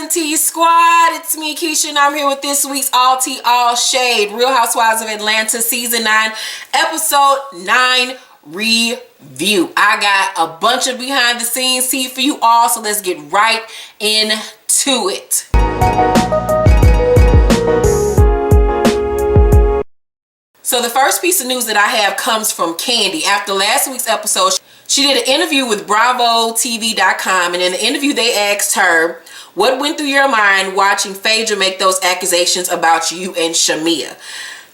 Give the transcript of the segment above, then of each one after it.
and T Squad, it's me Keisha and I'm here with this week's All Tea All Shade Real Housewives of Atlanta Season 9 Episode 9 review. I got a bunch of behind the scenes tea for you all, so let's get right into it. So the first piece of news that I have comes from Kandi. After last week's episode, she did an interview with RHOA and in the interview they asked her, what went through your mind watching Phaedra make those accusations about you and Shamea?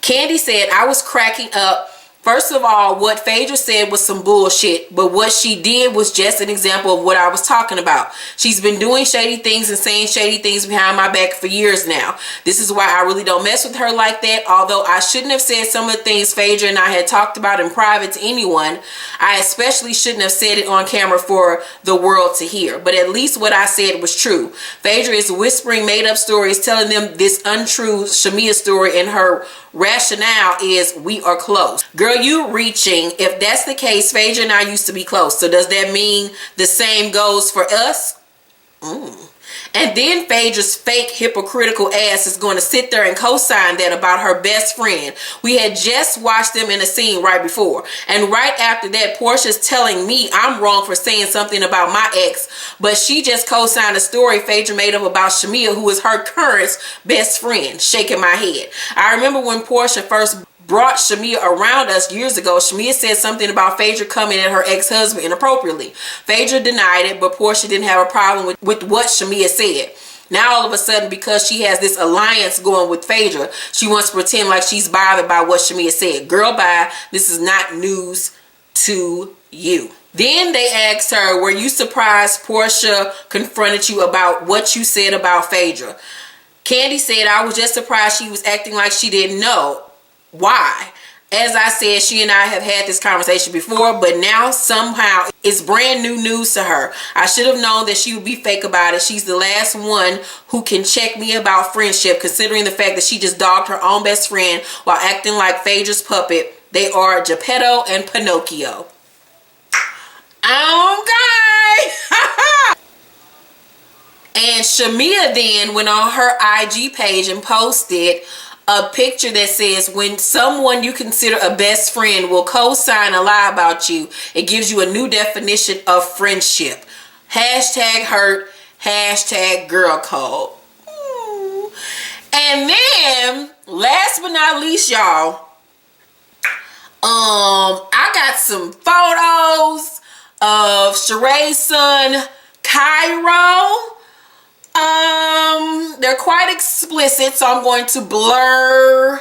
Kandi said, I was cracking up. First of all, what Phaedra said was some bullshit, but what she did was just an example of what I was talking about. She's been doing shady things and saying shady things behind my back for years now. This is why I really don't mess with her like that. Although I shouldn't have said some of the things Phaedra and I had talked about in private to anyone, I especially shouldn't have said it on camera for the world to hear. But at least what I said was true. Phaedra is whispering made up stories, telling them this untrue Shamea story, and her rationale is we are close. Girl, you reaching. If that's the case, Phaedra and I used to be close. So does that mean the same goes for us? And then Phaedra's fake hypocritical ass is going to sit there and co-sign that about her best friend. We had just watched them in a scene right before. And right after that, Portia's telling me I'm wrong for saying something about my ex, but she just co-signed a story Phaedra made up about Shamea, who is her current best friend. Shaking my head. I remember when Portia first brought Shamea around us years ago, Shamea said something about Phaedra coming at her ex-husband inappropriately. Phaedra denied it, but Portia didn't have a problem with what Shamea said. Now all of a sudden, because she has this alliance going with Phaedra, she wants to pretend like she's bothered by what Shamea said. Girl, bye. This is not news to you. Then they asked her, were you surprised Portia confronted you about what you said about Phaedra? Kandi said, I was just surprised she was acting like she didn't know. Why? As I said, she and I have had this conversation before, but now somehow it's brand new news to her. I should have known that she would be fake about it. She's the last one who can check me about friendship, considering the fact that she just dogged her own best friend while acting like Phaedra's puppet. They are Geppetto and Pinocchio. Okay. And Shamea then went on her IG page and posted a picture that says, when someone you consider a best friend will co-sign a lie about you, it gives you a new definition of friendship. Hashtag hurt, hashtag girl code. And then, last but not least, y'all, I got some photos of Sheree's son, Cairo. They're quite explicit, so I'm going to blur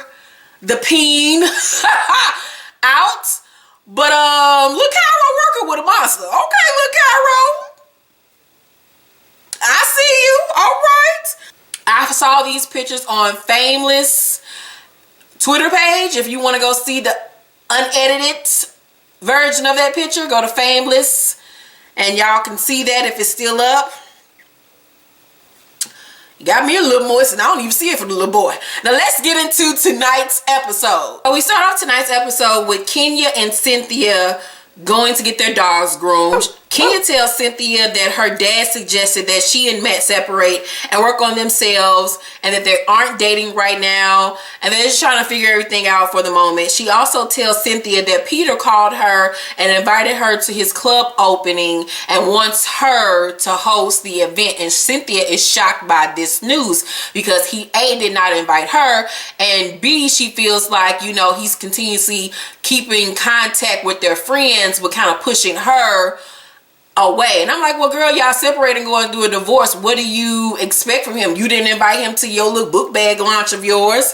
the peen out. But look, Cairo working with a monster. Okay, look, Cairo, I see you. All right. I saw these pictures on Fameless Twitter page. If you want to go see the unedited version of that picture, go to Fameless and y'all can see that if it's still up. Got me a little moist and I don't even see it for the little boy. Now let's get into tonight's episode. We start off tonight's episode with Kenya and Cynthia going to get their dogs groomed. Kenya tells Cynthia that her dad suggested that she and Matt separate and work on themselves and that they aren't dating right now and they're just trying to figure everything out for the moment. She also tells Cynthia that Peter called her and invited her to his club opening and wants her to host the event, and Cynthia is shocked by this news because he A, did not invite her, and B, she feels like, you know, he's continuously keeping contact with their friends but kind of pushing her away. And I'm like, well, girl, y'all separating, going through a divorce. What do you expect from him? You didn't invite him to your little book bag launch of yours,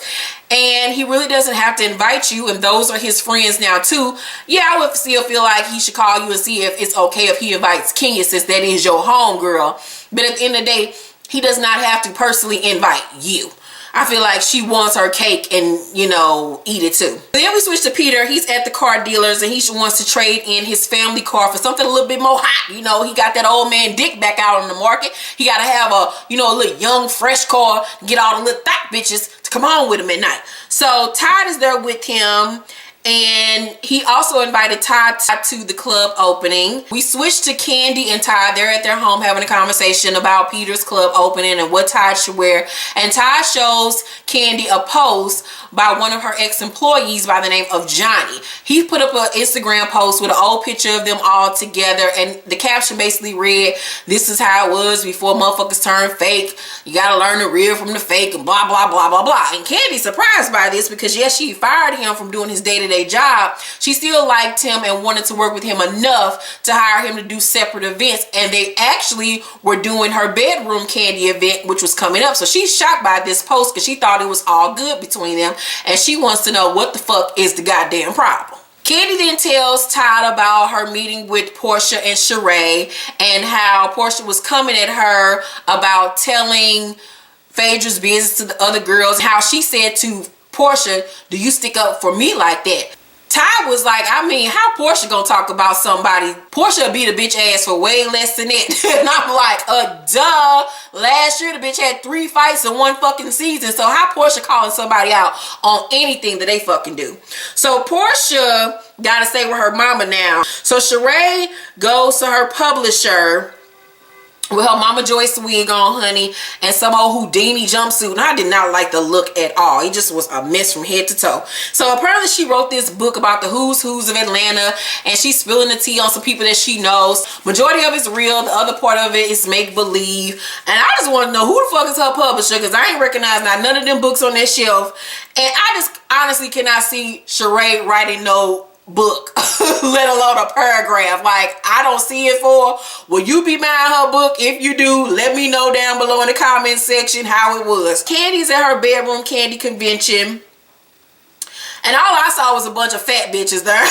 and he really doesn't have to invite you, and those are his friends now too. Yeah, I would still feel like he should call you and see if it's okay if he invites Kenya, since that is your home girl. But at the end of the day, he does not have to personally invite you. I feel like she wants her cake and, you know, eat it too. Then we switch to Peter. He's at the car dealers and he wants to trade in his family car for something a little bit more hot. You know, he got that old man dick back out on the market. He got to have a, you know, a little young, fresh car to get all the little thot bitches to come home with him at night. So Todd is there with him And he also invited Ty to the club opening. We switched to Candy and Ty. They're at their home having a conversation about Peter's club opening and what Ty should wear. And Ty shows Candy a post by one of her ex-employees by the name of Johnny. He put up an Instagram post with an old picture of them all together, and the caption basically read, "This is how it was before motherfuckers turned fake. You gotta learn the real from the fake," and blah blah blah blah blah. And Candy's surprised by this because yes, she fired him from doing his day-to-day job. She still liked him and wanted to work with him enough to hire him to do separate events, and they actually were doing her bedroom Candy event, which was coming up. So she's shocked by this post because she thought it was all good between them, and she wants to know what the fuck is the goddamn problem. Candy then tells Todd about her meeting with Portia and Sheree and how Portia was coming at her about telling Phaedra's business to the other girls. How she said to Portia, "Do you stick up for me like that?" Ty was like, I mean, how Portia gonna talk about somebody? Portia beat a bitch ass for way less than it. And I'm like, duh. Last year the bitch had 3 fights in 1 fucking season. So how Portia calling somebody out on anything that they fucking do? So Portia gotta stay with her mama now. So Sheree goes to her publisher with her Mama Joyce wig on, honey, and some old Houdini jumpsuit. And I did not like the look at all. It just was a mess from head to toe. So apparently she wrote this book about the who's of Atlanta, and she's spilling the tea on some people that she knows. Majority of it's real. The other part of it is make-believe. And I just want to know who the fuck is her publisher, because I ain't recognizing none of them books on that shelf. And I just honestly cannot see Sheree writing no book, let alone a paragraph. Like, I don't see it for. Will you be buying her book? If you do, let me know down below in the comment section how it was. Candy's at her bedroom Candy convention, and all I saw was a bunch of fat bitches there.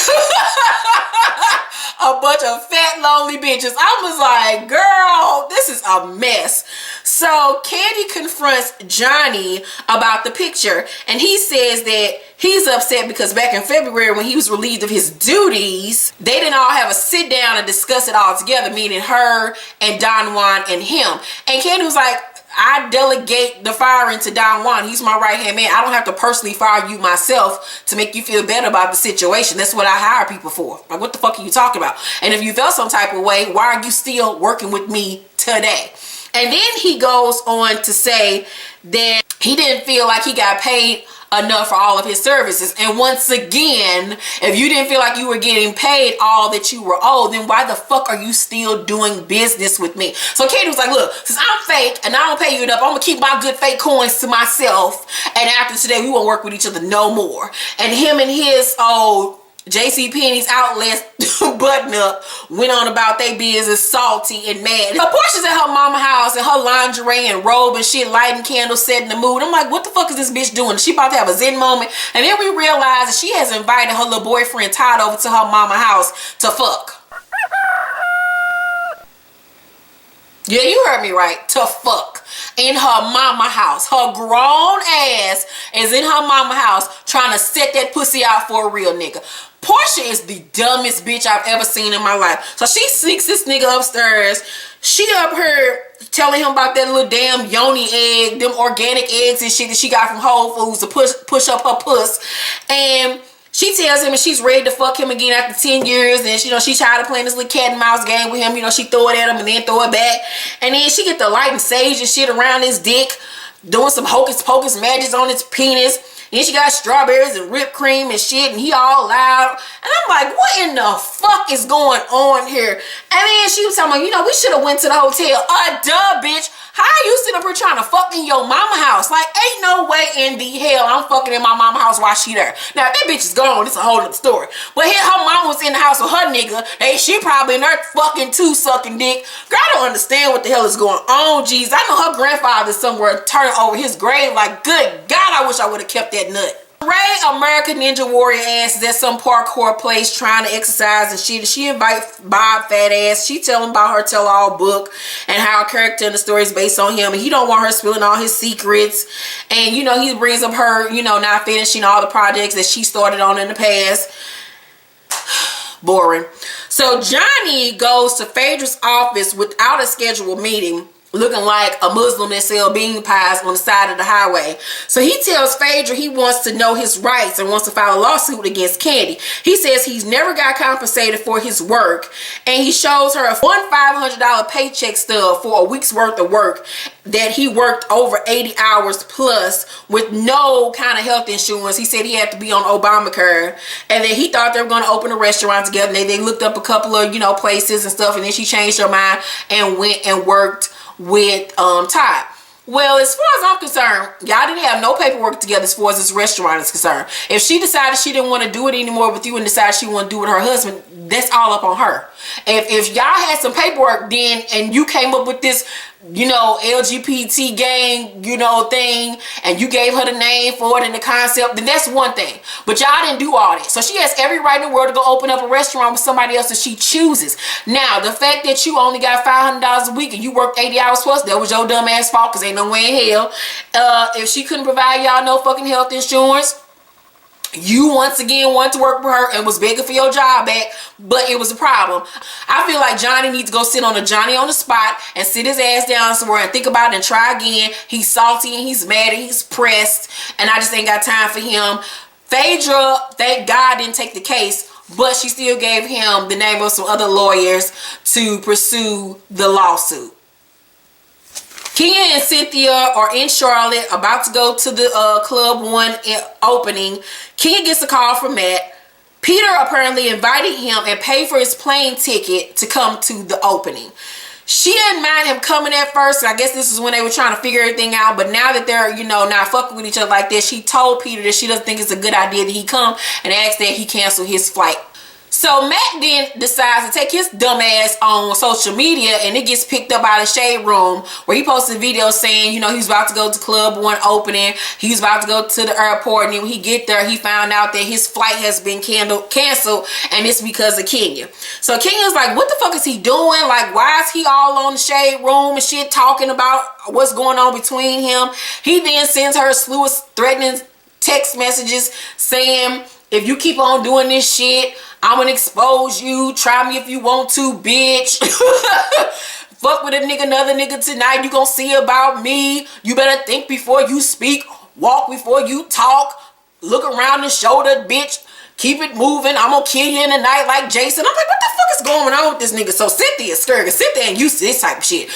A bunch of fat, lonely bitches. I was like, girl, this is a mess. So Candy confronts Johnny about the picture, and he says that he's upset because back in February when he was relieved of his duties, they didn't all have a sit down and discuss it all together, meaning her and Don Juan and him. And Candy was like, I delegate the firing to Don Juan. He's my right hand man. I don't have to personally fire you myself to make you feel better about the situation. That's what I hire people for. Like, what the fuck are you talking about? And if you felt some type of way, why are you still working with me today? And then he goes on to say that he didn't feel like he got paid enough for all of his services. And once again, if you didn't feel like you were getting paid all that you were owed, then why the fuck are you still doing business with me? So Katie was like, look, since I'm fake and I don't pay you enough, I'm gonna keep my good fake coins to myself, and after today we won't work with each other no more. And him and his old JCPenney's outlets button up went on about they business salty and mad. Her Portia's at her mama house in her lingerie and robe and shit, lighting candles, setting the mood. I'm like, what the fuck is this bitch doing? She about to have a zen moment. And then we realize that she has invited her little boyfriend Todd over to her mama house to fuck. Yeah, you heard me right. To fuck. In her mama house. Her grown ass is in her mama house trying to set that pussy out for a real nigga. Portia is the dumbest bitch I've ever seen in my life. So she sneaks this nigga upstairs. She up here telling him about that little damn yoni egg, them organic eggs and shit that she got from Whole Foods to push up her puss. And she tells him and she's ready to fuck him again after 10 years. And you know, she tired of playing this little cat and mouse game with him. You know, she throw it at him and then throw it back. And then she get the light and sage and shit around his dick, doing some hocus pocus magic on his penis. And then she got strawberries and whipped cream and shit, and he all loud. And I'm like, what in the fuck is going on here? And then she was talking about, you know, we should have went to the hotel. Duh, bitch. How are you sitting up here trying to fuck in your mama house? Like, ain't no way in the hell I'm fucking in my mama house while she there. Now, if that bitch is gone, it's a whole other story. But here, her mama was in the house with her nigga. Hey, she probably in there fucking too, sucking dick. Girl, I don't understand what the hell is going on, jeez. I know her grandfather's somewhere turning over his grave. Like, good God, I wish I would have kept that nut. Ray, American Ninja Warrior ass, is at some parkour place trying to exercise and shit. She invites Bob fat ass. She tell him about her tell-all book and how a character in the story is based on him, and he don't want her spilling all his secrets. And you know, he brings up her, you know, not finishing all the projects that she started on in the past. Boring. So Johnny goes to Phaedra's office without a scheduled meeting, looking like a Muslim that sell bean pies on the side of the highway. So he tells Phaedra he wants to know his rights and wants to file a lawsuit against Kandi. He says he's never got compensated for his work, and he shows her one $500 paycheck stub for a week's worth of work that he worked over 80 hours plus with no kind of health insurance. He said he had to be on Obamacare, and then he thought they were going to open a restaurant together. And they looked up a couple of, you know, places and stuff, and then she changed her mind and went and worked with Todd. Well, as far as I'm concerned, y'all didn't have no paperwork together as far as this restaurant is concerned. If she decided she didn't want to do it anymore with you and decided she wanted to do it with her husband, that's all up on her. If y'all had some paperwork then and you came up with this, you know, LGBT gang, you know, thing, and you gave her the name for it and the concept, then that's one thing. But y'all didn't do all that. So she has every right in the world to go open up a restaurant with somebody else that she chooses. Now, the fact that you only got $500 a week and you worked 80 hours plus, that was your dumb ass fault, because ain't no way in hell. If she couldn't provide y'all no fucking health insurance, you once again wanted to work with her and was begging for your job back, but it was a problem. I feel like Johnny needs to go sit on a Johnny on the spot and sit his ass down somewhere and think about it and try again. He's salty and he's mad and he's pressed, and I just ain't got time for him. Phaedra, thank God, didn't take the case, but she still gave him the name of some other lawyers to pursue the lawsuit. Kenya and Cynthia are in Charlotte, about to go to the Club 1 opening. Kenya gets a call from Matt. Peter apparently invited him and paid for his plane ticket to come to the opening. She didn't mind him coming at first. I guess this is when they were trying to figure everything out. But now that they're, you know, not fucking with each other like this, she told Peter that she doesn't think it's a good idea that he come, and asked that he cancel his flight. So Matt then decides to take his dumb ass on social media, and it gets picked up out of Shade Room, where he posted a video saying, you know, he's about to go to Club 1 opening. He's about to go to the airport, and then when he get there, he found out that his flight has been canceled, and it's because of Kenya. So Kenya's like, what the fuck is he doing? Like, why is he all on the Shade Room and shit, talking about what's going on between him? He then sends her a slew of threatening text messages saying, if you keep on doing this shit, I'm gonna expose you. Try me if you want to, bitch. Fuck with another nigga tonight. You gonna see about me. You better think before you speak. Walk before you talk. Look around the shoulder, bitch. Keep it moving. I'm gonna kill you in the night like Jason. I'm like, what the fuck is going on with this nigga? So Cynthia's scared. Cynthia ain't used to this type of shit.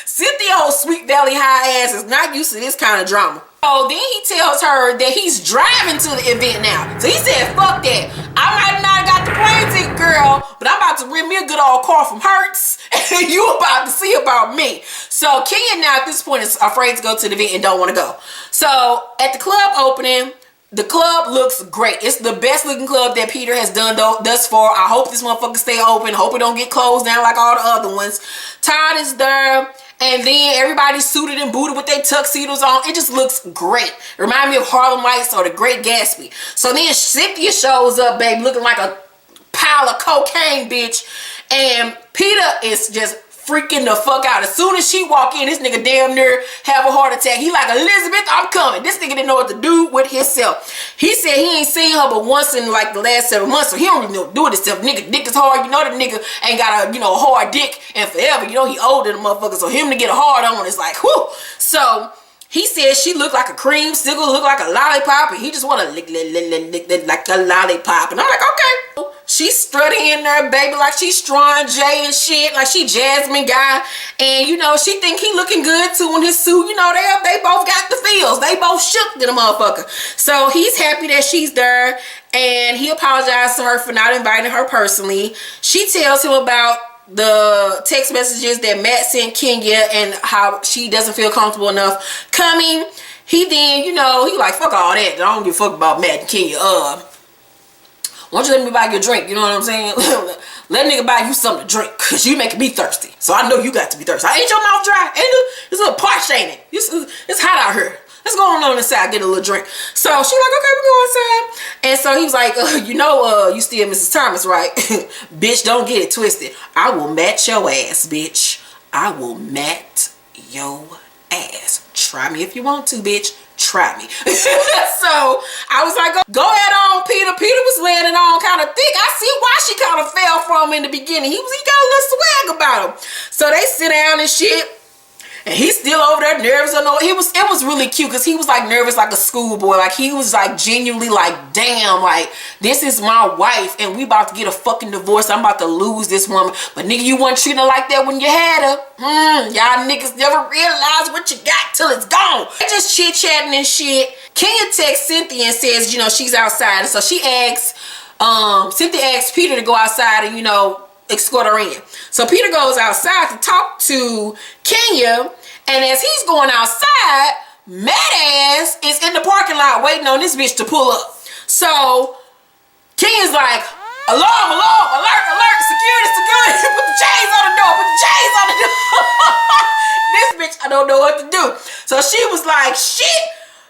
Cynthia, old sweet valley high ass, is not used to this kind of drama. So then he tells her that he's driving to the event now. So he said, fuck that. I might not have got the plane ticket, girl, but I'm about to rent me a good old car from Hertz, and you about to see about me. So Kenya now at this point is afraid to go to the event and don't want to go. So at the club opening, the club looks great. It's the best looking club that Peter has done thus far. I hope this motherfucker stay open. Hope it don't get closed down like all the other ones. Todd is there. And then everybody's suited and booted with their tuxedos on. It just looks great. Remind me of Harlem Nights or The Great Gatsby. So then Cynthia shows up, baby, looking like a pile of cocaine, bitch. And Peter is just freaking the fuck out. As soon as she walk in, this nigga damn near have a heart attack. He like, Elizabeth, I'm coming. This nigga didn't know what to do with himself. He said he ain't seen her but once in like the last 7 months, so he don't even know what to do with himself. Nigga dick is hard. You know the nigga ain't got a, you know, a hard dick and forever. You know he older than a motherfucker, so him to get a hard on is like, whew. So he said she looked like a creamsicle, looked like a lollipop, and he just want to lick like a lollipop. And I'm like, okay. She's strutting in there, baby, like she's Strong J and shit, like she Jasmine guy. And, you know, she think he looking good, too, in his suit. You know, they both got the feels. They both shook to the motherfucker. So he's happy that she's there, and he apologized to her for not inviting her personally. She tells him about the text messages that Matt sent Kenya and how she doesn't feel comfortable enough coming. He then, you know, he like, fuck all that. I don't give a fuck about Matt and Kenya. Why don't you let me buy you a drink? You know what I'm saying? Let a nigga buy you something to drink, because you making me thirsty. So I know you got to be thirsty. Ain't your mouth dry? It's a little parched, ain't it? It's hot out here. Let's go on inside, get a little drink. So she like, okay, we go inside. And so he was like, you still Mrs. Thomas, right? Bitch, don't get it twisted. I will match your ass, bitch. I will mat your ass. Try me if you want to, bitch. try me. So I was like, go ahead on, Peter. Peter was landing on kind of thick. I see why she kind of fell from him in the beginning. He got a little swag about him. So they sit down and shit. And he's still over there nervous. It was really cute because he was like nervous like a schoolboy. Like he was like genuinely like, damn, like this is my wife and we about to get a fucking divorce. I'm about to lose this woman. But nigga, you weren't treating her like that when you had her. Y'all niggas never realize what you got till it's gone. They just chit-chatting and shit. Kenya texts Cynthia and says, you know, she's outside. And so she asks, Cynthia asks Peter to go outside and, you know, escort her in. So Peter goes outside to talk to Kenya, and as he's going outside, Mad Ass is in the parking lot waiting on this bitch to pull up. So Kenya's like, alarm, alarm, alert, alert, security, security, put the chains on the door, put the chains on the door. This bitch, I don't know what to do. So she was like, shit.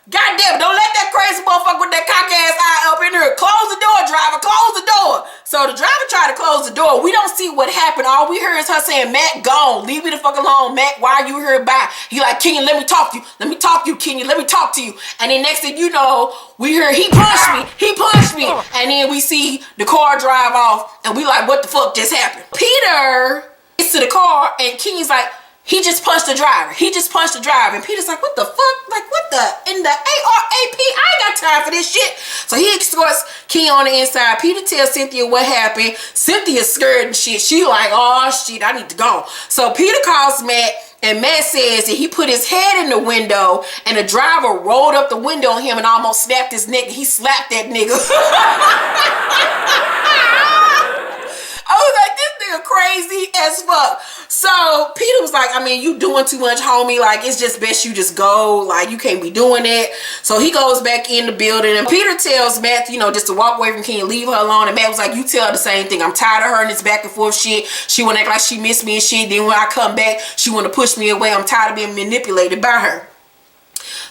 Goddamn, don't let that crazy motherfucker with that cock ass eye up in here. Close the door, driver, close the door. So the driver tried to close the door. We don't see what happened. All we heard is her saying, Matt, gone. Leave me the fuck alone, Matt. Why are you here? Bye. He like, Kenya, let me talk to you. Let me talk to you, Kenya. Let me talk to you. And then next thing you know, we hear, he punched me. He punched me. And then we see the car drive off. And we like, what the fuck just happened? Peter gets to the car and Kenya's like, he just punched the driver. He just punched the driver. And Peter's like, what the fuck? Like, what the? In the ARAP? I ain't got time for this shit. So he escorts Kenya on the inside. Peter tells Cynthia what happened. Cynthia's scared and shit. She like, oh, shit, I need to go. So Peter calls Matt. And Matt says that he put his head in the window. And the driver rolled up the window on him and almost snapped his neck. He slapped that nigga. I was like, this nigga crazy as fuck. So Peter was like, I mean, you doing too much, homie. Like, it's just best you just go. Like, you can't be doing it. So he goes back in the building. And Peter tells Matt, you know, just to walk away from Kenya, leave her alone. And Matt was like, you tell her the same thing. I'm tired of her and this back and forth shit. She want to act like she missed me and shit. Then when I come back, she want to push me away. I'm tired of being manipulated by her.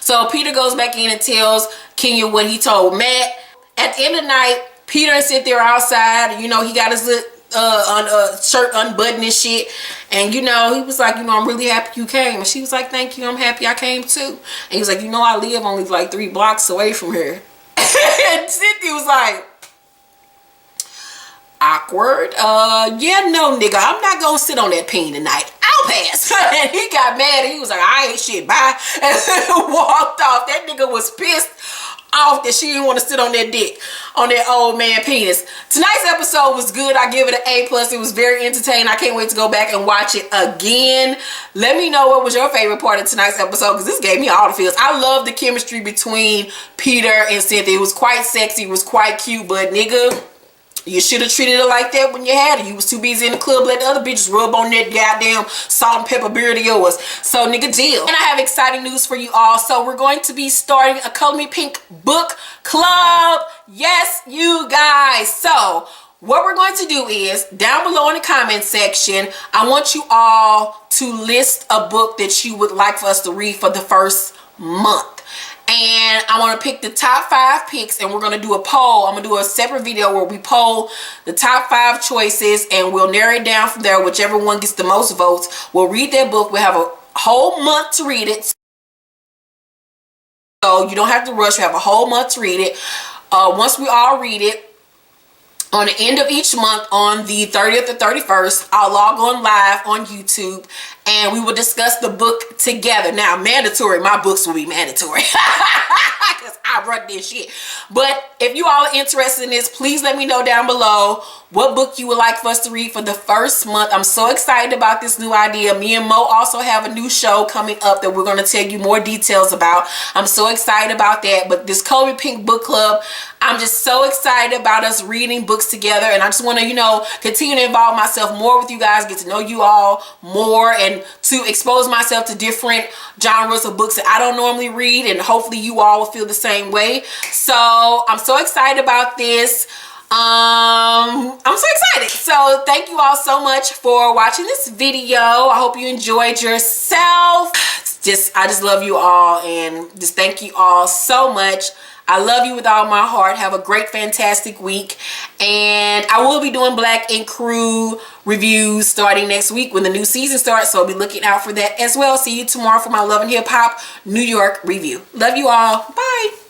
So Peter goes back in and tells Kenya what he told Matt. At the end of the night, Peter and Cynthia are outside. You know, he got his shirt unbuttoned and shit, and you know, he was like, you know, I'm really happy you came. And she was like, thank you, I'm happy I came too. And he was like, you know, I live only like 3 blocks away from here. And Cynthia was like, awkward. Yeah, no, nigga, I'm not gonna sit on that peen tonight. I'll pass. And he got mad and he was like, I ain't shit, bye. And walked off. That nigga was pissed off that she didn't want to sit on that dick, on that old man penis. Tonight's episode was good. I give it an A+. It was very entertaining. I can't wait to go back and watch it again. Let me know what was your favorite part of tonight's episode, because this gave me all the feels. I love the chemistry between Peter and Cynthia. It was quite sexy. It was quite cute, but nigga, you should have treated her like that when you had her. You was too busy in the club let the other bitches rub on that goddamn salt and pepper beard of yours. So nigga, deal. And I have exciting news for you all. So we're going to be starting a Color Me Pink book club. Yes, you guys. So what we're going to do is, down below in the comment section, I want you all to list a book that you would like for us to read for the first month. And I want to pick the top 5 picks, and we're going to do a poll. I'm going to do a separate video where we poll the top 5 choices, and we'll narrow it down from there. Whichever one gets the most votes, we'll read that book. We'll have a whole month to read it. So you don't have to rush. We have a whole month to read it. Once we all read it, on the end of each month, on the 30th or 31st, I'll log on live on YouTube and we will discuss the book together. Now, mandatory, my books will be mandatory because I run this shit. But if you all are interested in this, please let me know down below what book you would like for us to read for the first month. I'm so excited about this new idea. Me and Mo also have a new show coming up that we're going to tell you more details about. I'm so excited about that. But this Color Me Pink book club, I'm just so excited about us reading books together, and I just want to, you know, continue to involve myself more with you guys, get to know you all more, and to expose myself to different genres of books that I don't normally read, and hopefully you all will feel the same way. So I'm so excited about this. I'm so excited. So thank you all so much for watching this video. I hope you enjoyed yourself. I just love you all, and just thank you all so much. I love you with all my heart. Have a great, fantastic week. And I will be doing Black Ink Crew reviews starting next week when the new season starts. So I'll be looking out for that as well. See you tomorrow for my Love and Hip Hop New York review. Love you all. Bye.